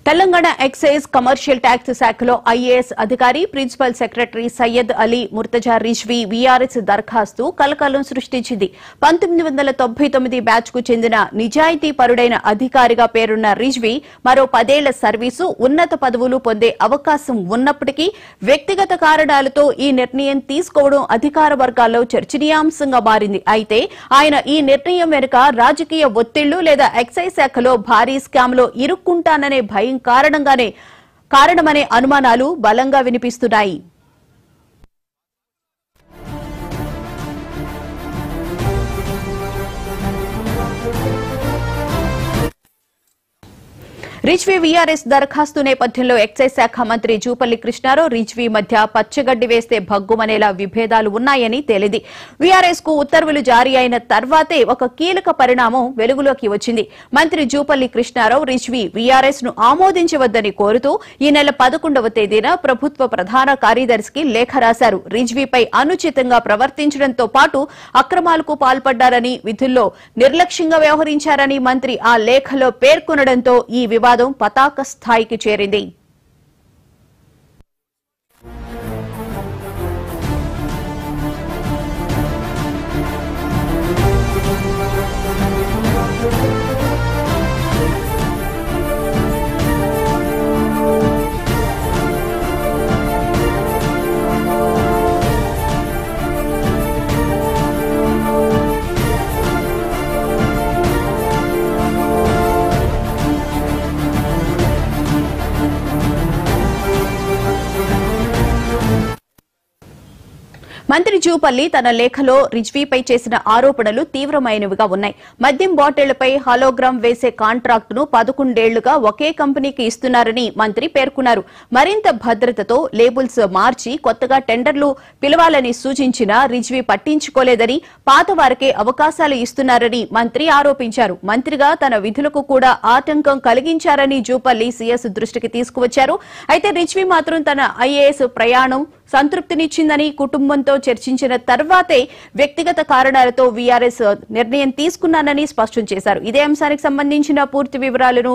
Telangana excise commercial tax శాఖలో IAS అధికారి principal secretary Syed Ali Murtaza Rizvi VRS దరఖాస్తు కలకలం సృష్టించింది. 1999 బ్యాచ్ కు చెందిన నిజాయితీ పరుడైన అధికారిగా పేరున్న రిజ్వీ మరో 10 ఏళ్ల సర్వీసు, ఉన్నత పదవులు పొందే అవకాశం ఉన్నప్పటికీ వ్యక్తిగత కారణాలతో ఈ నిర్ణయం తీసుకోవడం అధికార వర్గాల్లో చర్చనీయాంశంగా మారింది. అయితే ఆయన ఈ నిర్ణయం వెనుక రాజకీయ ఒత్తిళ్లు లేదా ఎక్సైజ్ శాఖలో భారీ స్కామ్లో ఇరుక్కుంటాననే భయం కారణమనే అనుమానాలు బలంగా వినిపిస్తున్నాయి. రిజ్వీ వీఆర్ఎస్ దరఖాస్తు నేపథ్యంలో ఎక్సైజ్ శాఖ మంత్రి జూపల్లి కృష్ణారావు రిజ్వీ మధ్య పచ్చగడ్డి వేస్తే భగ్గుమనేలా విభేదాలు ఉన్నాయని తేలింది. వీఆర్ఎస్ కు ఉత్తర్వులు జారీ అయిన తర్వాతే ఒక కీలక పరిణామం వెలుగులోకి వచ్చింది. మంత్రి జూపల్లి కృష్ణారావు రిజ్వీ వీఆర్ఎస్ ను ఆమోదించవద్దని కోరుతూ ఈ నెల 11వ తేదీన ప్రభుత్వ ప్రధాన కార్యదర్శికి లేఖ రాశారు. రిజ్వీపై అనుచితంగా ప్రవర్తించడంతో పాటు అక్రమాలకు పాల్పడ్డారని, విధుల్లో నిర్లక్ష్యంగా వ్యవహరించారని మంత్రి ఆ లేఖలో పేర్కొనడంతో ఈ వివాదం పతాక స్థాయికి చేరింది. మంత్రి జూపల్లి తన లేఖలో రిజ్వీపై చేసిన ఆరోపణలు తీవ్రమైనవిగా ఉన్నాయి. మద్యం బాటిళ్లపై హాలోగ్రామ్ వేసే కాంట్రాక్టును 11 ఏళ్లుగా ఒకే కంపెనీకి ఇస్తున్నారని మంత్రి పేర్కొన్నారు. మరింత భద్రతతో లేబుల్స్ మార్చి కొత్తగా టెండర్లు పిలవాలని సూచించినా రిజ్వీ పట్టించుకోలేదని, పాత వారికే అవకాశాలు ఇస్తున్నారని మంత్రి ఆరోపించారు. మంత్రిగా తన విధులకు కూడా ఆటంకం కలిగించారని జూపల్లి సీఎస్ దృష్టికి తీసుకువచ్చారు. అయితే రిజ్వీ మాత్రం తన ఐఏఎస్ ప్రయాణం సంతృప్తినిచ్చిందని, కుటుంబంతో చర్చించిన తర్వాతే వ్యక్తిగత కారణాలతో వీఆర్ఎస్ నిర్ణయం తీసుకున్నానని స్పష్టం చేశారు. ఇదే అంశానికి సంబంధించిన పూర్తి వివరాలను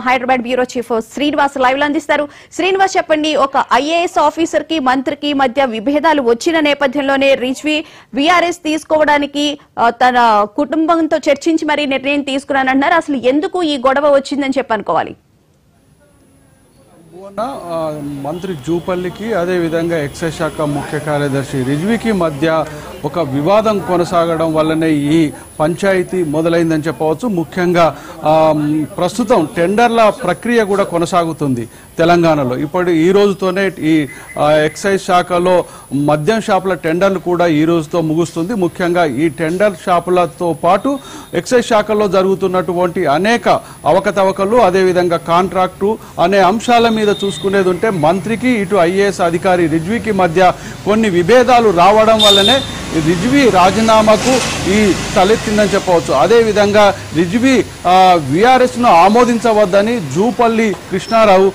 Hyderabad bureau chief Srinivas live లో అందిస్తారు. శ్రీనివాస్, చెప్పండి, ఒక ఐఏఎస్ ఆఫీసర్ కి మంత్రికి మధ్య విభేదాలు వచ్చిన నేపథ్యంలోనే రిజ్వీ వీఆర్ఎస్ తీసుకోవడానికి తన కుటుంబంతో చర్చించి మరీ నిర్ణయం తీసుకున్నానంటున్నారు. అసలు ఎందుకు ఈ గొడవ వచ్చిందని చెప్పనుకోవాలి? మంత్రి జూపల్లికి అదేవిధంగా ఎక్సైజ్ శాఖ ముఖ్య కార్యదర్శి రిజ్వీకి మధ్య ఒక వివాదం కొనసాగడం వల్లనే ఈ పంచాయతీ మొదలైందని చెప్పవచ్చు. ముఖ్యంగా ప్రస్తుతం టెండర్ల ప్రక్రియ కూడా కొనసాగుతుంది తెలంగాణలో. ఇప్పుడు ఈ రోజుతోనే ఈ ఎక్సైజ్ శాఖలో మద్యం షాపుల టెండర్లు కూడా ఈ రోజుతో ముగుస్తుంది. ముఖ్యంగా ఈ టెండర్ షాపులతో పాటు ఎక్సైజ్ శాఖలో జరుగుతున్నటువంటి అనేక అవకతవకలు, అదేవిధంగా కాంట్రాక్టు అనే అంశాల మీద చూసుకునేది ఉంటే మంత్రికి ఇటు ఐఏఎస్ అధికారి రిజ్వీకి మధ్య కొన్ని విభేదాలు రావడం వల్లనే రిజ్వీ రాజీనామాకు ఈ తలెత్తిందని చెప్పవచ్చు. అదేవిధంగా రిజ్వీ వీఆర్ఎస్ ను ఆమోదించవద్దని జూపల్లి కృష్ణారావు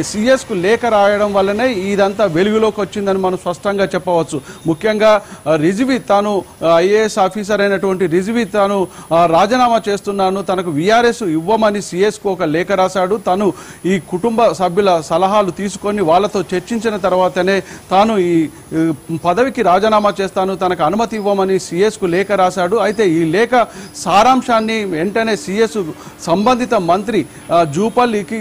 సిఎస్ కు లేఖ రాయడం వల్లనే ఇదంతా వెలుగులోకి వచ్చిందని మనం స్పష్టంగా చెప్పవచ్చు. ముఖ్యంగా రిజ్వీ తాను ఐఏఎస్ ఆఫీసర్ అయినటువంటి రిజ్వీ తాను రాజీనామా చేస్తున్నాను, తనకు వీఆర్ఎస్ ఇవ్వమని సిఎస్ కు ఒక లేఖ రాశాడు. తను ఈ కుటుంబ సభ్యుల సలహాలు తీసుకొని వాళ్ళతో చర్చించిన తర్వాతనే తాను ఈ పదవికి రాజీనామా చేస్తాను, తనకు అనుమతి ఇవ్వమని సిఎస్ కు లేఖ రాశాడు. అయితే ఈ లేఖ సారాంశాన్ని వెంటనే సిఎస్ సంబంధిత మంత్రి జూపల్లికి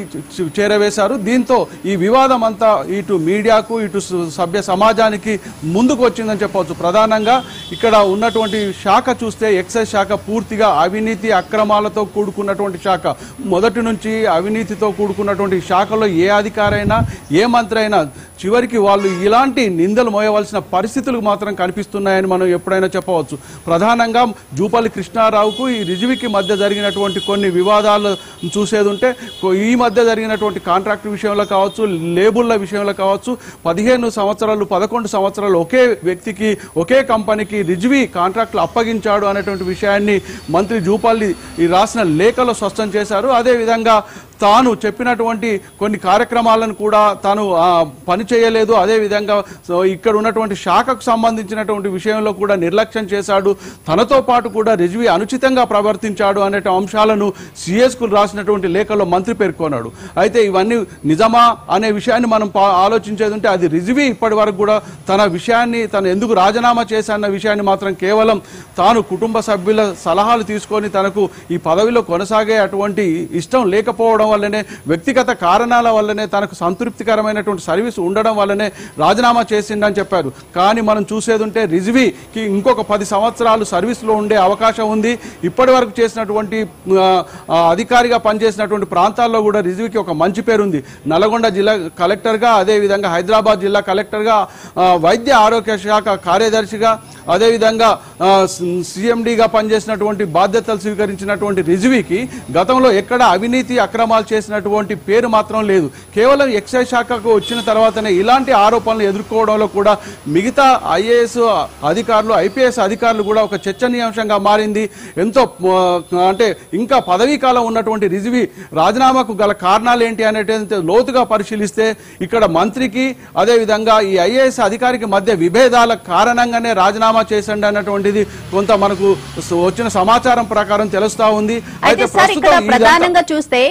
చేరవేశారు. దీంతో ఈ వివాదం అంతా ఇటు మీడియాకు, ఇటు సభ్య సమాజానికి ముందుకు వచ్చిందని చెప్పవచ్చు. ప్రధానంగా ఇక్కడ ఉన్నటువంటి శాఖ చూస్తే ఎక్సైజ్ శాఖ పూర్తిగా అవినీతి అక్రమాలతో కూడుకున్నటువంటి శాఖ. మొదటి నుంచి అవినీతితో కూడుకున్నటువంటి శాఖలో ఏ అధికారైనా, ఏ మంత్రి అయినా చివరికి వాళ్ళు ఇలాంటి నిందలు మోయవలసిన పరిస్థితులు మాత్రం కనిపిస్తున్నాయని మనం ఎప్పుడైనా చెప్పవచ్చు. ప్రధానంగా జూపల్లి కృష్ణారావుకు ఈ రిజ్వీకి మధ్య జరిగినటువంటి కొన్ని వివాదాలు చూసేది ఉంటే ఈ మధ్య జరిగినటువంటి కాంట్రాక్ట్ విషయంలో కావచ్చు, లేబుల్ల విషయంలో కావచ్చు, 15 సంవత్సరాలు 11 సంవత్సరాలు ఒకే వ్యక్తికి, ఒకే కంపెనీకి రిజ్వీ కాంట్రాక్టులు అప్పగించాడు అనేటువంటి విషయాన్ని మంత్రి జూపల్లి ఈ రాసిన లేఖలో స్పష్టం చేశారు. అదేవిధంగా తాను చెప్పినటువంటి కొన్ని కార్యక్రమాలను కూడా తాను పని చేయలేదు. అదేవిధంగా ఇక్కడ ఉన్నటువంటి శాఖకు సంబంధించినటువంటి విషయంలో కూడా నిర్లక్ష్యం చేశాడు. తనతో పాటు కూడా రిజ్వీ అనుచితంగా ప్రవర్తించాడు అనే అంశాలను సిఎస్కు రాసినటువంటి లేఖలో మంత్రి పేర్కొన్నాడు. అయితే ఇవన్నీ నిజమా అనే విషయాన్ని మనం ఆలోచించేది ఉంటే అది రిజ్వీ ఇప్పటి వరకు కూడా తన విషయాన్ని తను ఎందుకు రాజీనామా చేశాన్న విషయాన్ని మాత్రం కేవలం తాను కుటుంబ సభ్యుల సలహాలు తీసుకొని తనకు ఈ పదవిలో కొనసాగే అటువంటి ఇష్టం లేకపోవడం వల్లనే, వ్యక్తిగత కారణాల వల్లనే, తనకు సంతృప్తికరమైనటువంటి సర్వీస్ ఉండడం వల్లనే రాజీనామా చేసిండని చెప్పారు. కానీ మనం చూసేది ఉంటే రిజ్వీకి ఇంకొక 10 సంవత్సరాలు సర్వీస్లో ఉండే అవకాశం ఉంది. ఇప్పటి వరకు చేసినటువంటి అధికారిగా పనిచేసినటువంటి ప్రాంతాల్లో కూడా రిజ్వీకి ఒక మంచి పేరుంది. నల్గొండ జిల్లా కలెక్టర్గా, అదేవిధంగా హైదరాబాద్ జిల్లా కలెక్టర్గా, వైద్య ఆరోగ్య శాఖ కార్యదర్శిగా, అదేవిధంగా సీఎండీగా పనిచేసినటువంటి బాధ్యతలు స్వీకరించినటువంటి రిజ్వీకి గతంలో ఎక్కడ అవినీతి అక్రమాలు చేసినటువంటి పేరు మాత్రం లేదు. కేవలం ఎక్సైజ్ శాఖకు వచ్చిన తర్వాతనే ఇలాంటి ఆరోపణలు ఎదుర్కోవడంలో కూడా మిగతా ఐఏఎస్ అధికారులు, ఐపీఎస్ అధికారులు కూడా ఒక చర్చనీయాంశంగా మారింది. ఎంతో అంటే ఇంకా పదవీ కాలం ఉన్నటువంటి రిజ్వీ రాజీనామాకు గల కారణాలు ఏంటి అనేటువంటి లోతుగా పరిశీలిస్తే ఇక్కడ మంత్రికి అదేవిధంగా ఈ ఐఏఎస్ అధికారికి మధ్య విభేదాల కారణంగానే రాజీనామా చేసండి అన్నటువంటిది కొంత మనకు వచ్చిన సమాచారం ప్రకారం తెలుస్తా ఉంది. అయితే ప్రధానంగా చూస్తే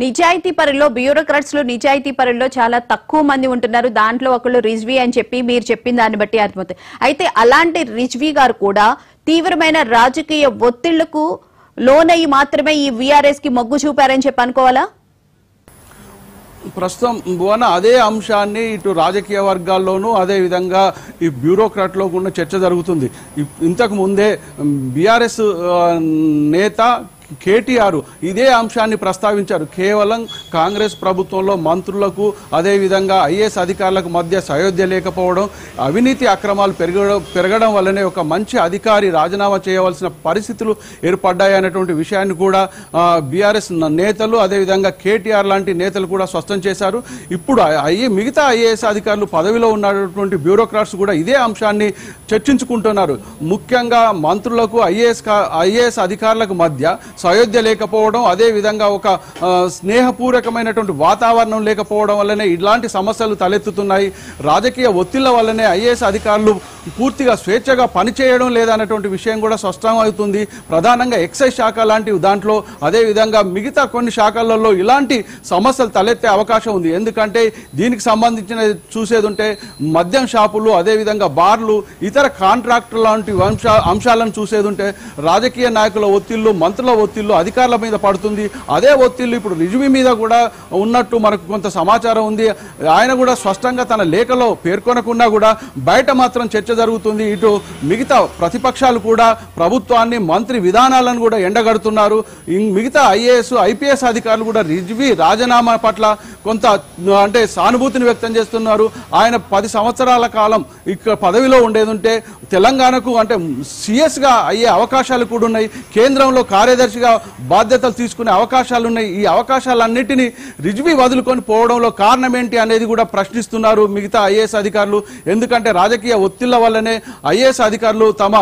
నిజాయితీ పరుల్లో, బ్యూరోక్రాట్స్ లో నిజాయితీ పరుల్లో చాలా తక్కువ మంది ఉంటున్నారు. దాంట్లో ఒకళ్ళు రిజ్వీ అని చెప్పి మీరు చెప్పిన దాన్ని బట్టి అర్థమవుతుంది. అయితే అలాంటి రిజ్వీ గారు కూడా తీవ్రమైన రాజకీయ ఒత్తిళ్లకు లోనయ్యి మాత్రమే ఈ వీఆర్ఎస్ కి మొగ్గు చూపారని చెప్పి అనుకోవాలా? ప్రస్తుతం అదే అంశాన్ని ఇటు రాజకీయ వర్గాల్లోనూ అదేవిధంగా ఈ బ్యూరోక్రాట్లో కూడా చర్చ జరుగుతుంది. ఇంతకు ముందే బీఆర్ఎస్ నేత కేటీఆర్ ఇదే అంశాన్ని ప్రస్తావించారు. కేవలం కాంగ్రెస్ ప్రభుత్వంలో మంత్రులకు అదేవిధంగా ఐఏఎస్ అధికారులకు మధ్య సయోధ్య లేకపోవడం, అవినీతి అక్రమాలు పెరగడం వల్లనే ఒక మంచి అధికారి రాజీనామా చేయవలసిన పరిస్థితులు ఏర్పడ్డాయనేటువంటి విషయాన్ని కూడా బీఆర్ఎస్ నేతలు అదేవిధంగా కేటీఆర్ లాంటి నేతలు కూడా స్పష్టం చేశారు. ఇప్పుడు మిగతా ఐఏఎస్ అధికారులు పదవిలో ఉన్నటువంటి బ్యూరోక్రాట్స్ కూడా ఇదే అంశాన్ని చర్చించుకుంటున్నారు. ముఖ్యంగా మంత్రులకు ఐఏఎస్ అధికారులకు మధ్య సయోధ్య లేకపోవడం, అదేవిధంగా ఒక స్నేహపూర్వకమైనటువంటి వాతావరణం లేకపోవడం వల్లనే ఇలాంటి సమస్యలు తలెత్తుతున్నాయి. రాజకీయ ఒత్తిళ్ల వల్లనే ఐఏఎస్ అధికారులు పూర్తిగా స్వేచ్ఛగా పనిచేయడం లేదన్నటువంటి విషయం కూడా స్పష్టమవుతుంది. ప్రధానంగా ఎక్సైజ్ శాఖ లాంటి దాంట్లో, అదేవిధంగా మిగతా కొన్ని శాఖలలో ఇలాంటి సమస్యలు తలెత్తే అవకాశం ఉంది. ఎందుకంటే దీనికి సంబంధించిన చూసేది ఉంటే మద్యం షాపులు, అదేవిధంగా బార్లు, ఇతర కాంట్రాక్టర్ లాంటి అంశాలను చూసేది ఉంటే రాజకీయ నాయకుల ఒత్తిళ్లు, మంత్రుల ఒత్తిళ్లు అధికారుల మీద పడుతుంది. అదే ఒత్తిళ్లు ఇప్పుడు రిజ్వీ మీద కూడా ఉన్నట్టు మనకు కొంత సమాచారం ఉంది. ఆయన కూడా స్పష్టంగా తన లేఖలో పేర్కొనకున్నా కూడా బయట మాత్రం చర్చ జరుగుతుంది. ఇటు మిగతా ప్రతిపక్షాలు కూడా ప్రభుత్వాన్ని, మంత్రి విధానాలను కూడా ఎండగడుతున్నారు. మిగతా ఐఏఎస్, ఐపీఎస్ అధికారులు కూడా రిజ్వీ రాజీనామా పట్ల కొంత అంటే సానుభూతిని వ్యక్తం చేస్తున్నారు. ఆయన 10 సంవత్సరాల కాలం ఇక్కడ పదవిలో ఉండేది ఉంటే తెలంగాణకు అంటే సిఎస్గా అయ్యే అవకాశాలు కూడా ఉన్నాయి. కేంద్రంలో కార్యదర్శిగా బాధ్యతలు తీసుకునే అవకాశాలున్నాయి. ఈ అవకాశాలన్నిటినీ రిజ్వీ వదులుకొని పోవడంలో కారణం ఏంటి అనేది కూడా ప్రశ్నిస్తున్నారు మిగతా ఐఏఎస్ అధికారులు. ఎందుకంటే రాజకీయ ఒత్తిళ్ల వల్లనే ఐఏఎస్ అధికారులు తమ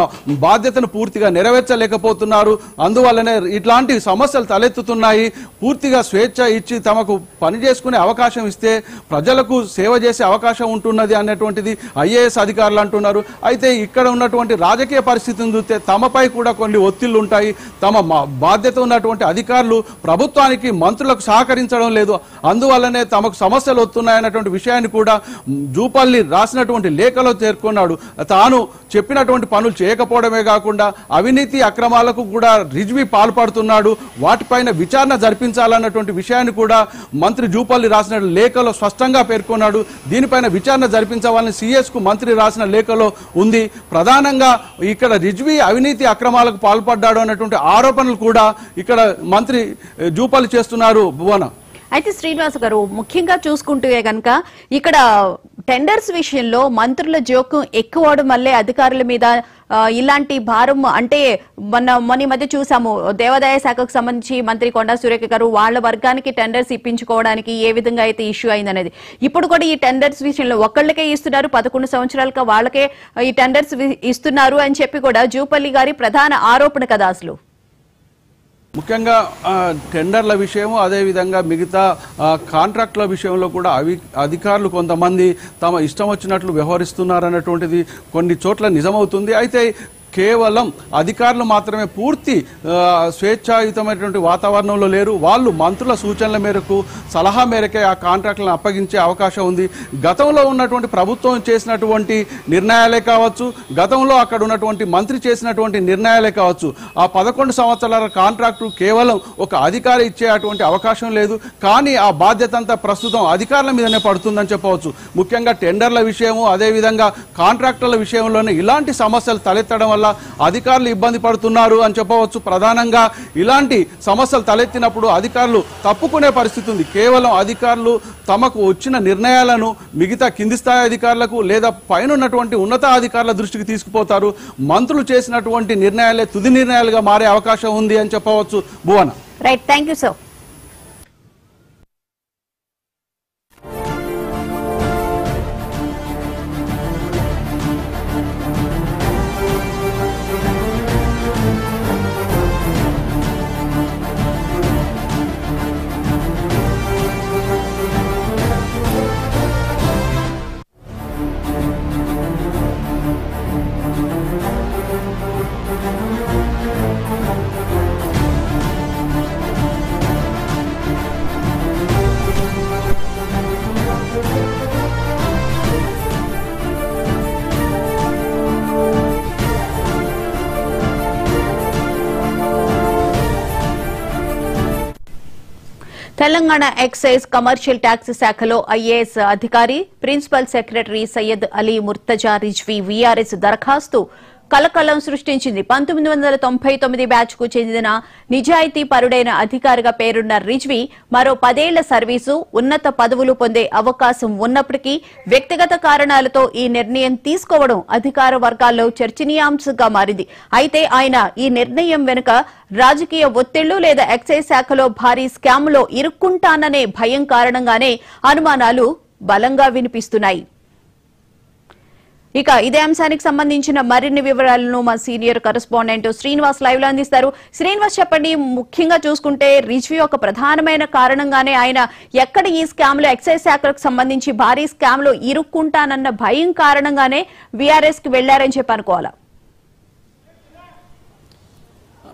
బాధ్యతను పూర్తిగా నెరవేర్చలేకపోతున్నారు. అందువల్లనే ఇట్లాంటి సమస్యలు తలెత్తుతున్నాయి. పూర్తిగా స్వేచ్ఛ ఇచ్చి తమకు పని చేసుకునే అవకాశం ఇస్తే ప్రజలకు సేవ చేసే అవకాశం ఉంటున్నది అనేటువంటిది ఐఏఎస్ అధికారులు అంటున్నారు. అయితే ఇక్కడ ఉన్నటువంటి రాజకీయ పరిస్థితిని చూస్తే తమపై కూడా కొన్ని ఒత్తిళ్లు ఉంటాయి. తమ బాధ్యత ఉన్నటువంటి అధికారులు ప్రభుత్వానికి, మంత్రులకు సహకరించడం లేదు. అందువల్లనే తమకు సమస్యలు వస్తున్నాయన్నటువంటి విషయాన్ని కూడా జూపల్లి రాసినటువంటి లేఖలో పేర్కొన్నాడు. తాను చెప్పినటువంటి పనులు చేయకపోవడమే కాకుండా అవినీతి అక్రమాలకు కూడా రిజ్వీ పాల్పడుతున్నాడు, వాటిపైన విచారణ జరిపించాలన్నటువంటి విషయాన్ని కూడా మంత్రి జూపల్లి రాసిన లేఖలో స్పష్టంగా పేర్కొన్నాడు. దీనిపైన విచారణ జరిపించవాలని సిఎస్ కు మంత్రి రాసిన లేఖలో ఉంది. ప్రధానంగా ఇక్కడ రిజ్వీ అవినీతి అక్రమాలకు పాల్పడ్డాడు అన్నటువంటి ఆరోపణలు కూడా ఇక్కడ మంత్రి జూపల్లి చేస్తున్నారు. భువన అయితే శ్రీనివాస్ గారు ముఖ్యంగా చూసుకుంటే గనక ఇక్కడ టెండర్స్ విషయంలో మంత్రుల జోక్యం ఎక్కువడం వల్లే అధికారుల మీద ఇలాంటి భారం అంటే మొన్న మధ్య చూసాము. దేవాదాయ శాఖకు సంబంధించి మంత్రి కొండా సురేఖ గారు వాళ్ళ వర్గానికి టెండర్స్ ఇప్పించుకోవడానికి ఏ విధంగా అయితే ఇష్యూ అయిందనేది, ఇప్పుడు కూడా ఈ టెండర్స్ విషయంలో ఒక్కళ్ళకే ఇస్తున్నారు, 11 సంవత్సరాలుగా వాళ్ళకే ఈ టెండర్స్ ఇస్తున్నారు అని చెప్పి కూడా జూపల్లి గారి ప్రధాన ఆరోపణ కదా అసలు. ముఖ్యంగా టెండర్ల విషయము అదేవిధంగా మిగతా కాంట్రాక్టుల విషయంలో కూడా అధికారులు కొంతమంది తమ ఇష్టం వచ్చినట్లు వ్యవహరిస్తున్నారన్నటువంటిది కొన్ని చోట్ల నిజమవుతుంది. అయితే కేవలం అధికారులు మాత్రమే పూర్తి స్వేచ్ఛాయుతమైనటువంటి వాతావరణంలో లేరు. వాళ్ళు మంత్రుల సూచనల మేరకు సలహా మేరకే ఆ కాంట్రాక్టులను అప్పగించే అవకాశం ఉంది. గతంలో ఉన్నటువంటి ప్రభుత్వం చేసినటువంటి నిర్ణయాలే కావచ్చు, గతంలో అక్కడ ఉన్నటువంటి మంత్రి చేసినటువంటి నిర్ణయాలే కావచ్చు, ఆ 11 సంవత్సరాల కాంట్రాక్టు కేవలం ఒక అధికారి ఇచ్చే అటువంటి అవకాశం లేదు. కానీ ఆ బాధ్యత అంతా ప్రస్తుతం అధికారుల మీదనే పడుతుందని చెప్పవచ్చు. ముఖ్యంగా టెండర్ల విషయము అదేవిధంగా కాంట్రాక్టుల విషయంలోనే ఇలాంటి సమస్యలు తలెత్తడం వల్ల అధికారులు ఇబ్బంది పడుతున్నారు అని చెప్పవచ్చు. ప్రధానంగా ఇలాంటి సమస్యలు తలెత్తినప్పుడు అధికారులు తప్పుకునే పరిస్థితి ఉంది. కేవలం అధికారులు తమకు వచ్చిన నిర్ణయాలను మిగతా కింది స్థాయి అధికారులకు లేదా పైన ఉన్నటువంటి ఉన్నతాధికారుల దృష్టికి తీసుకుపోతారు. మంత్రులు చేసినటువంటి నిర్ణయాలే తుది నిర్ణయాలుగా మారే అవకాశం ఉంది అని చెప్పవచ్చు. Bhuvana. Right, thank you sir. Telangana excise commercial tax శాఖలో ఐఏఎస్ అధికారి principal secretary Syed Ali Murtaza Rizvi VRS దరఖాస్తు కలకలం సృష్టించింది. 1999 బ్యాచ్ కు చెందిన నిజాయితీ పరుడైన అధికారిగా పేరున్న రిజ్వీ మరో 10 ఏళ్ల సర్వీసు, ఉన్నత పదవులు పొందే అవకాశం ఉన్నప్పటికీ వ్యక్తిగత కారణాలతో ఈ నిర్ణయం తీసుకోవడం అధికార వర్గాల్లో చర్చనీయాంశంగా మారింది. అయితే ఆయన ఈ నిర్ణయం వెనుక రాజకీయ ఒత్తిళ్లు లేదా ఎక్సైజ్ శాఖలో భారీ స్కామ్లో ఇరుక్కుంటాననే భయం కారణంగానే అనుమానాలు బలంగా వినిపిస్తున్నాయి. ఇక ఇదే అంశానికి సంబంధించిన మరిన్ని వివరాలను మా సీనియర్ కరెస్పాండెంట్ శ్రీనివాస్ లైవ్ లో అందిస్తారు. శ్రీనివాస్, చెప్పండి. ముఖ్యంగా చూసుకుంటే రిజ్వీ ఒక ప్రధానమైన కారణంగానే ఆయన ఎక్కడ ఈ స్కామ్ లో ఎక్సైజ్ శాఖలకు సంబంధించి భారీ స్కామ్ లో ఇరుక్కుంటానన్న భయం కారణంగానే వీఆర్ఎస్ కి వెళ్లారని చెప్పి అనుకోవాలా?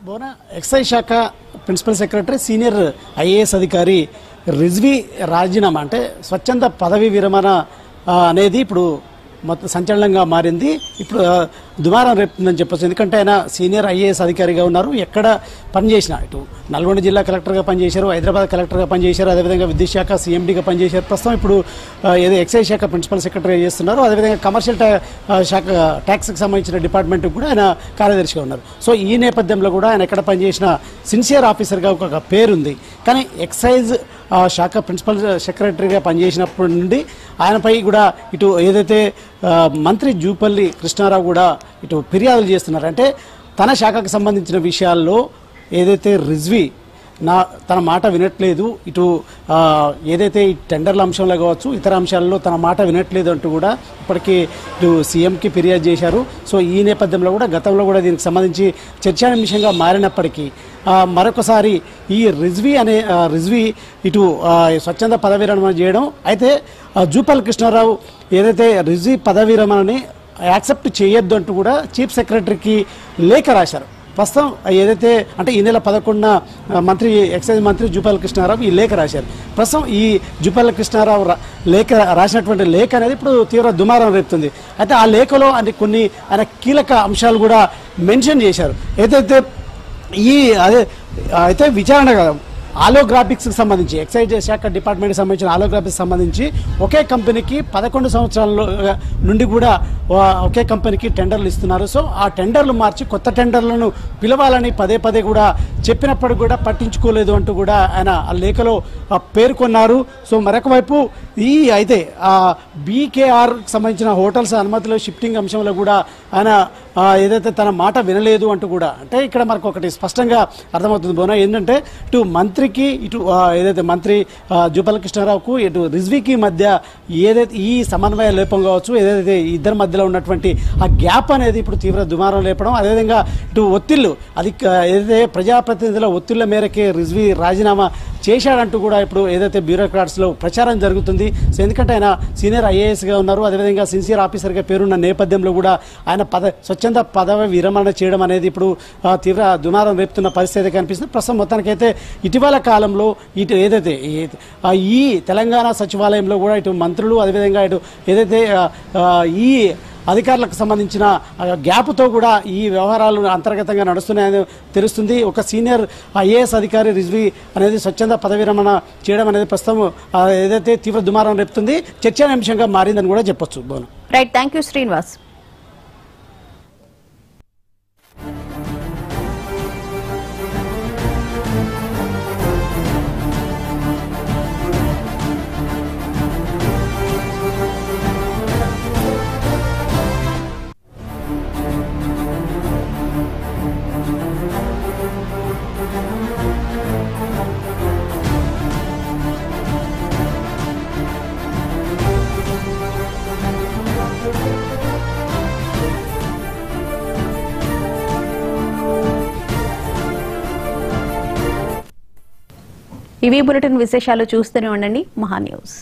బోనా, ఎక్సైజ్ శాఖ ప్రిన్సిపల్ సెక్రటరీ సీనియర్ ఐఏఎస్ అధికారి రిజ్వీ రాజీనామా అంటే స్వచ్ఛంద పదవి విరమణ అనేది ఇప్పుడు మొత్తం సంచలనంగా మారింది. ఇప్పుడు దుమారం రేపుతుందని చెప్పచ్చు. ఎందుకంటే ఆయన సీనియర్ ఐఏఎస్ అధికారిగా ఉన్నారు. ఎక్కడ పనిచేసినా ఇటు నల్గొండ జిల్లా కలెక్టర్గా పనిచేశారు, హైదరాబాద్ కలెక్టర్గా పనిచేశారు, అదేవిధంగా విద్యుత్ శాఖ సీఎండీగా పనిచేశారు. ప్రస్తుతం ఇప్పుడు ఏదో ఎక్సైజ్ శాఖ ప్రిన్సిపల్ సెక్రటరీగా చేస్తున్నారు. అదేవిధంగా కమర్షియల్ శాఖ ట్యాక్స్కి సంబంధించిన డిపార్ట్మెంట్కి కూడా ఆయన కార్యదర్శిగా ఉన్నారు. సో ఈ నేపథ్యంలో కూడా ఆయన ఎక్కడ పనిచేసిన సిన్సియర్ ఆఫీసర్గా ఒక పేరుంది. కానీ ఎక్సైజ్ శాఖ ప్రిన్సిపల్ సెక్రటరీగా పనిచేసినప్పటి నుండి ఆయనపై కూడా ఇటు ఏదైతే మంత్రి జూపల్లి కృష్ణారావు కూడా ఇటు ఫిర్యాదులు చేస్తున్నారు. అంటే తన శాఖకు సంబంధించిన విషయాల్లో ఏదైతే రిజ్వీ తన మాట వినట్లేదు, ఇటు ఏదైతే ఈ టెండర్ల అంశంలో కావచ్చు ఇతర అంశాల్లో తన మాట వినట్లేదు అంటూ కూడా ఇప్పటికీ ఇటు సీఎంకి ఫిర్యాదు చేశారు. సో ఈ నేపథ్యంలో కూడా గతంలో కూడా దీనికి సంబంధించి చర్చాంశంగా మారినప్పటికీ మరొకసారి ఈ రిజ్వీ ఇటు స్వచ్ఛంద పదవీ విరమణ చేయడం, అయితే జూపల్లి కృష్ణారావు ఏదైతే రిజ్వీ పదవీ విరమణని యాక్సెప్ట్ చేయొద్దు అంటూ కూడా చీఫ్ సెక్రటరీకి లేఖ రాశారు. ప్రస్తుతం ఏదైతే అంటే ఈ నెల 11న ఎక్సైజ్ మంత్రి జూపల్లి కృష్ణారావు ఈ లేఖ రాశారు. ప్రస్తుతం ఈ జూపల్లి కృష్ణారావు రాసినటువంటి లేఖ అనేది ఇప్పుడు తీవ్ర దుమారం రేపుతుంది. అయితే ఆ లేఖలో కొన్ని ఆయన కీలక అంశాలు కూడా మెన్షన్ చేశారు. అయితే విచారణ కదా ఆలోగ్రాఫిక్స్కి సంబంధించి ఎక్సైజ్ శాఖ డిపార్ట్మెంట్కి సంబంధించిన ఆలోగ్రాఫిక్స్ సంబంధించి ఒకే కంపెనీకి 11 సంవత్సరాల నుండి కూడా ఒకే కంపెనీకి టెండర్లు ఇస్తున్నారు. సో ఆ టెండర్లు మార్చి కొత్త టెండర్లను పిలవాలని పదే కూడా చెప్పినప్పుడు కూడా పట్టించుకోలేదు అంటూ కూడా ఆయన ఆ లేఖలో పేర్కొన్నారు. సో మరొక వైపు అయితే బీకేఆర్కి సంబంధించిన హోటల్స్ అనుమతిలో షిఫ్టింగ్ అంశంలో కూడా ఆయన ఏదైతే తన మాట వినలేదు అంటూ కూడా, అంటే ఇక్కడ మనకు ఒకటి స్పష్టంగా అర్థమవుతుంది బోనా, ఏంటంటే ఇటు మంత్రికి ఇటు ఏదైతే మంత్రి జూపల్లి కృష్ణారావుకు ఇటు రిజ్వీకి మధ్య ఏదైతే ఈ సమన్వయ లోపం కావచ్చు, ఏదైతే ఇద్దరి మధ్యలో ఉన్నటువంటి ఆ గ్యాప్ అనేది ఇప్పుడు తీవ్ర దుమారం లేపడం, అదేవిధంగా ఇటు ఒత్తిళ్లు అది ఏదైతే ప్రజాప్రతినిధుల ఒత్తిళ్ల మేరకే రిజ్వీ రాజీనామా చేశాడంటూ కూడా ఇప్పుడు ఏదైతే బ్యూరోక్రాట్స్లో ప్రచారం జరుగుతుంది. సో ఎందుకంటే ఆయన సీనియర్ ఐఏఎస్గా ఉన్నారు, అదేవిధంగా సిన్సియర్ ఆఫీసర్గా పేరున్న నేపథ్యంలో కూడా ఆయన స్వచ్ఛంద పదవి విరమణ చేయడం అనేది ఇప్పుడు తీవ్ర దుమారం రేపుతున్న పరిస్థితి కనిపిస్తుంది. ప్రస్తుతం మొత్తానికైతే ఇటీవల కాలంలో ఏదైతే ఈ తెలంగాణ సచివాలయంలో కూడా ఇటు మంత్రులు అదేవిధంగా ఇటు ఏదైతే ఈ అధికారులకు సంబంధించిన గ్యాప్తో కూడా ఈ వ్యవహారాలు అంతర్గతంగా నడుస్తున్నాయని తెలుస్తుంది. ఒక సీనియర్ ఐఏఎస్ అధికారి రిజ్వీ అనేది స్వచ్ఛంద పదవి విరమణ చేయడం అనేది ప్రస్తుతం ఏదైతే తీవ్ర దుమారం రేపుతుంది, చర్చాంశంగా మారిందని కూడా చెప్పొచ్చు. బోను రైట్, థ్యాంక్ యూ శ్రీనివాస్. ఇవి బులెటిన్ విశేషాలు. చూస్తూనే ఉండండి మహా న్యూస్.